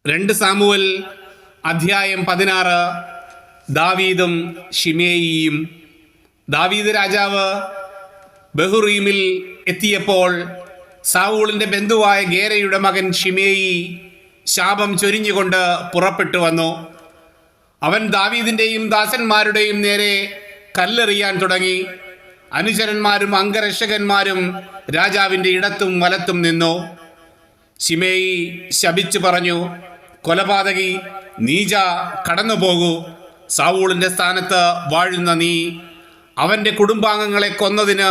2 Samuel അധ്യായം 16. ദാവീദും ശിമേയിയും. ദാവീദ് രാജാവ് ബഹുറീമിൽ എത്തിയപ്പോൾ സാവൂളിന്റെ ബന്ധുവായ ഗേരയുടെ മകൻ ശിമേയി ശാപം ചൊരിഞ്ഞുകൊണ്ട് പുറപ്പെട്ടു വന്നു. അവൻ ദാവീദിന്റെയും ദാസന്മാരുടെയും നേരെ കല്ലെറിയാൻ തുടങ്ങി. അനുചരന്മാരും അംഗരക്ഷകന്മാരും രാജാവിന്റെ ഇടത്തും വലത്തും നിന്നു. ശിമേയി ശപിച്ചു പറഞ്ഞു, കൊലപാതകി, നീജ, കടന്നുപോകൂ. സാവൂളിന്റെ സ്ഥാനത്ത് വാഴുന്ന നീ അവന്റെ കുടുംബാംഗങ്ങളെ കൊന്നതിന്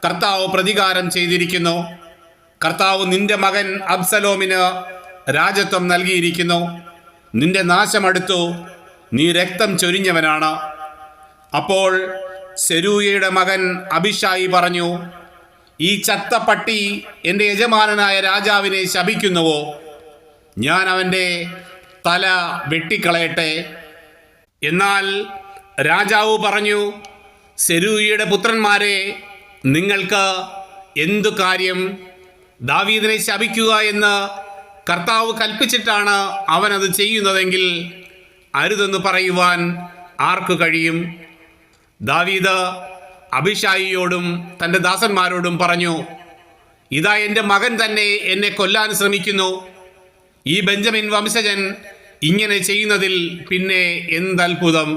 കർത്താവ് പ്രതികാരം ചെയ്തിരിക്കുന്നു. കർത്താവ് നിന്റെ മകൻ അബ്സലോമിന് രാജത്വം നൽകിയിരിക്കുന്നു. നിന്റെ നാശമടുത്തു, നീ രക്തം ചൊരിഞ്ഞവനാണ്. അപ്പോൾ സെരൂയയുടെ മകൻ അബിഷായി പറഞ്ഞു, ഈ ചത്ത പട്ടി എൻ്റെ യജമാനനായ രാജാവിനെ ശപിക്കുന്നുവോ? ഞാൻ അവൻ്റെ തല വെട്ടിക്കളയട്ടെ. എന്നാൽ രാജാവ് പറഞ്ഞു, സെരൂയയുടെ പുത്രന്മാരെ, നിങ്ങൾക്ക് എന്തു കാര്യം? ദാവീദിനെ ശപിക്കുക എന്ന് കർത്താവ് കൽപ്പിച്ചിട്ടാണ് അവനത് ചെയ്യുന്നതെങ്കിൽ അരുതെന്ന് പറയുവാൻ ആർക്കു കഴിയും? ദാവീദ് അബിഷായിയോടും തൻ്റെ ദാസന്മാരോടും പറഞ്ഞു, ഇതാ എൻ്റെ മകൻ തന്നെ എന്നെ കൊല്ലാൻ ശ്രമിക്കുന്നു. ഈ ബെഞ്ചമിൻ വംശജൻ ഇങ്ങനെ ചെയ്യുന്നതിൽ പിന്നെ എന്തത്ഭുതം?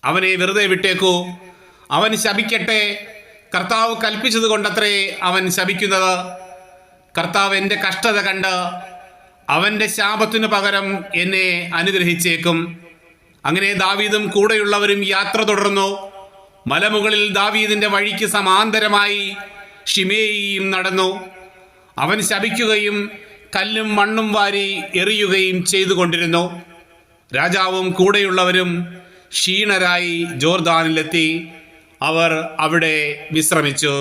അവനെ വെറുതെ വിട്ടേക്കൂ. അവൻ ശപിക്കട്ടെ. കർത്താവ് കൽപ്പിച്ചത് കൊണ്ടത്രേ അവൻ ശപിക്കുന്നത്. കർത്താവ് എൻ്റെ കഷ്ടത കണ്ട് അവൻ്റെ ശാപത്തിനു പകരം എന്നെ അനുഗ്രഹിച്ചേക്കും. അങ്ങനെ ദാവീദും കൂടെയുള്ളവരും യാത്ര തുടർന്നു. മലമുകളിൽ ദാവീദിന്റെ വഴിക്ക് സമാന്തരമായി ശിമേയിയും നടന്നു. അവൻ ശപിക്കുകയും കല്ലും മണ്ണും വാരി എറിയുകയും ചെയ്തുകൊണ്ടിരുന്നു. രാജാവും കൂടെയുള്ളവരും ക്ഷീണരായി ജോർദാനിലെത്തി. അവർ അവിടെ വിശ്രമിച്ചു.